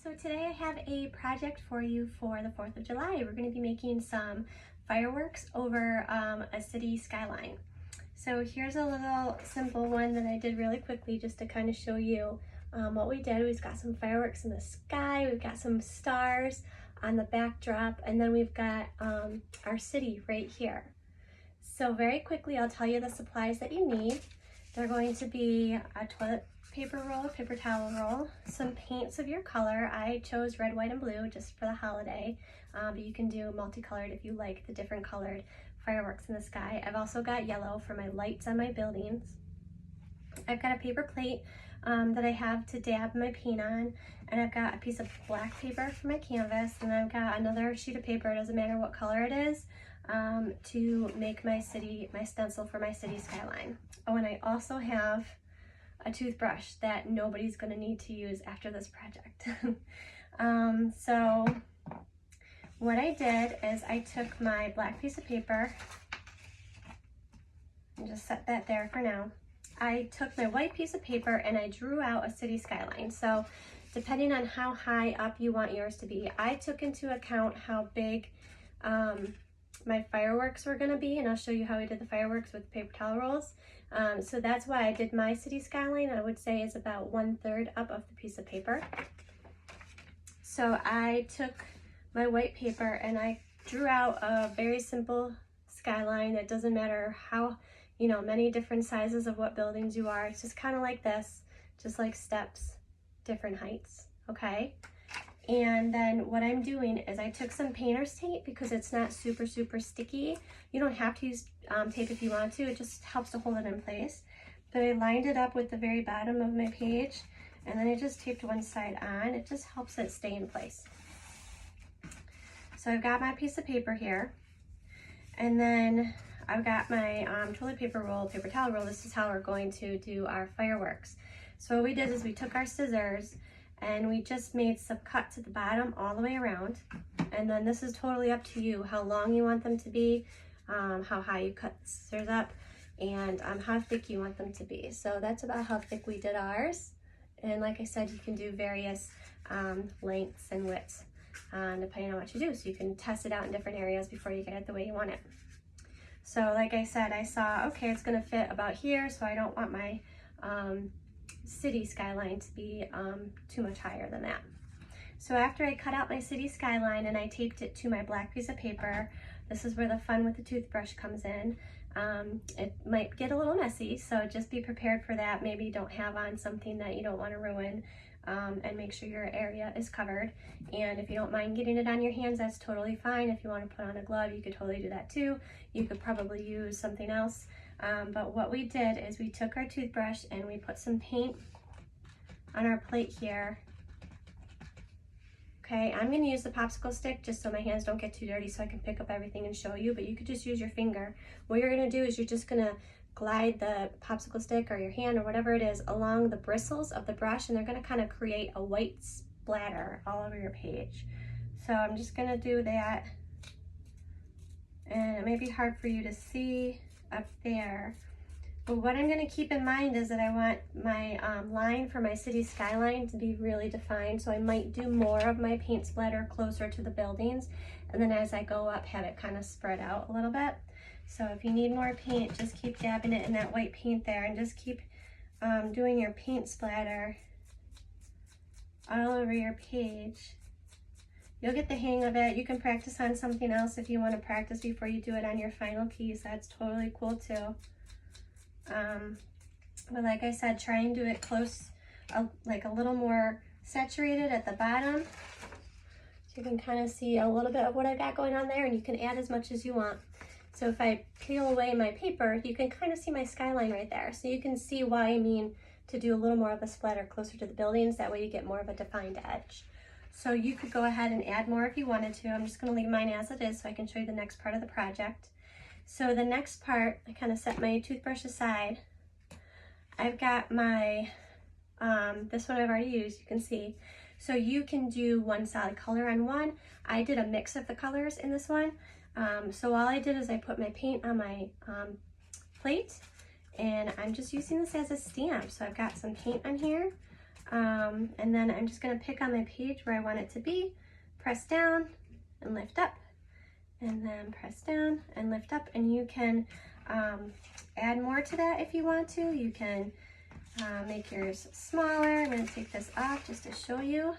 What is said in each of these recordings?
So today I have a project for you for the 4th of July. We're going to be making some fireworks over a city skyline. So here's a little simple one that I did really quickly just to kind of show you what we did. We've got some fireworks in the sky, we've got some stars on the backdrop, and then we've got our city right here. So very quickly I'll tell you the supplies that you need. They're going to be a toilet paper roll, paper towel roll, some paints of your color. I chose red, white, and blue just for the holiday, but you can do multicolored if you like the different colored fireworks in the sky. I've also got yellow for my lights on my buildings. I've got a paper plate that I have to dab my paint on, and I've got a piece of black paper for my canvas, and I've got another sheet of paper, it doesn't matter what color it is, to make my stencil for my city skyline. Oh, and I also have a toothbrush that nobody's going to need to use after this project. So what I did is I took my black piece of paper and just set that there for now. I took my white piece of paper and I drew out a city skyline. So depending on how high up you want yours to be, I took into account how big my fireworks were going to be, and I'll show you how I did the fireworks with paper towel rolls. So that's why I did my city skyline. I would say is about 1/3 up of the piece of paper. So I took my white paper and I drew out a very simple skyline that doesn't matter how, many different sizes of what buildings you are. It's just kind of like this, just like steps, different heights, okay? And then what I'm doing is I took some painter's tape because it's not super sticky. You don't have to use tape if you want to, it just helps to hold it in place. But I lined it up with the very bottom of my page, and then I just taped one side on. It just helps it stay in place. So I've got my piece of paper here, and then I've got my toilet paper roll, paper towel roll. This is how we're going to do our fireworks. So what we did is we took our scissors and we just made some cuts at the bottom all the way around. And then this is totally up to you, how long you want them to be, how high you cut the scissors up, and how thick you want them to be. So that's about how thick we did ours. And like I said, you can do various lengths and widths depending on what you do. So you can test it out in different areas before you get it the way you want it. So like I said, I saw, okay, it's gonna fit about here, so I don't want my city skyline to be too much higher than that. So after I cut out my city skyline and I taped it to my black piece of paper, this is where the fun with the toothbrush comes in. It might get a little messy, so just be prepared for that. Maybe don't have on something that you don't want to ruin, and make sure your area is covered. And if you don't mind getting it on your hands, that's totally fine. If you want to put on a glove, you could totally do that too. You could probably use something else. But what we did is we took our toothbrush and we put some paint on our plate here. Okay, I'm going to use the popsicle stick just so my hands don't get too dirty so I can pick up everything and show you, but you could just use your finger. What you're going to do is you're just going to glide the popsicle stick or your hand or whatever it is along the bristles of the brush, and they're going to kind of create a white splatter all over your page. So I'm just going to do that, and it may be hard for you to see up there, but what I'm going to keep in mind is that I want my line for my city skyline to be really defined, so I might do more of my paint splatter closer to the buildings, and then as I go up have it kind of spread out a little bit. So if you need more paint, just keep dabbing it in that white paint there, and just keep doing your paint splatter all over your page. You'll get the hang of it. You can practice on something else if you want to practice before you do it on your final piece. That's totally cool too. But like I said, try and do it close, like a little more saturated at the bottom. So you can kind of see a little bit of what I got going on there, and you can add as much as you want. So if I peel away my paper, you can kind of see my skyline right there. So you can see why I mean to do a little more of a splatter closer to the buildings. That way you get more of a defined edge. So you could go ahead and add more if you wanted to. I'm just going to leave mine as it is so I can show you the next part of the project. So the next part, I kind of set my toothbrush aside. I've got my, this one I've already used, you can see. So you can do one solid color on one. I did a mix of the colors in this one. So all I did is I put my paint on my plate, and I'm just using this as a stamp. So I've got some paint on here. And then I'm just gonna pick on my page where I want it to be, press down and lift up, and then press down and lift up. And you can add more to that if you want to. You can make yours smaller. I'm gonna take this off just to show you.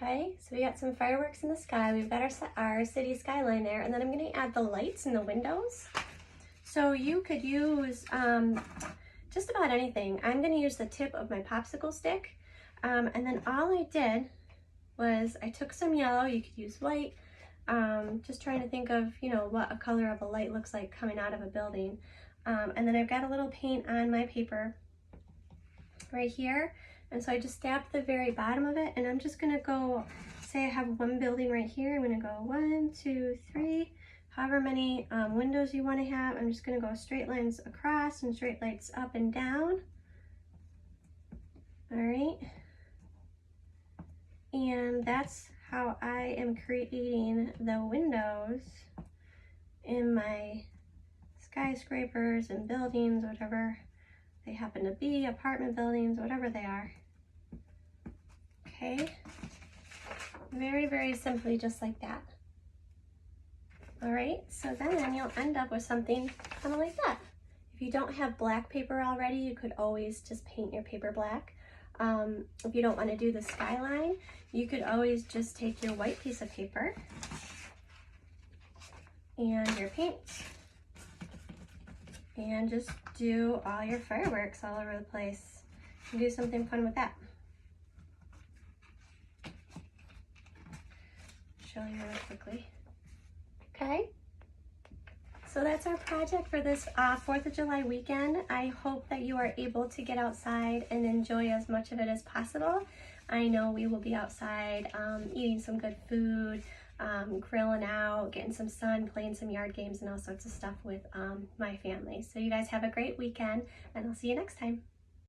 Okay, so we got some fireworks in the sky. We've got our city skyline there, and then I'm gonna add the lights in the windows. So you could use just about anything. I'm gonna use the tip of my popsicle stick, and then all I did was I took some yellow. You could use white. Just trying to think of, you know, what a color of a light looks like coming out of a building. And then I've got a little paint on my paper right here. And so I just dabbed the very bottom of it, and I'm just gonna go, say I have one building right here. I'm gonna go 1, 2, 3, however many windows you wanna have. I'm just gonna go straight lines across and straight lines up and down. All right. And that's how I am creating the windows in my skyscrapers and buildings, whatever they happen to be, apartment buildings, whatever they are. Okay, very, very simply, just like that. All right, so then you'll end up with something kind of like that. If you don't have black paper already, you could always just paint your paper black. If you don't want to do the skyline, you could always just take your white piece of paper and your paint and just do all your fireworks all over the place and do something fun with that. Show you really quickly. Okay, so that's our project for this 4th of July weekend. I hope that you are able to get outside and enjoy as much of it as possible. I know we will be outside eating some good food, grilling out, getting some sun, playing some yard games and all sorts of stuff with my family. So you guys have a great weekend, and I'll see you next time.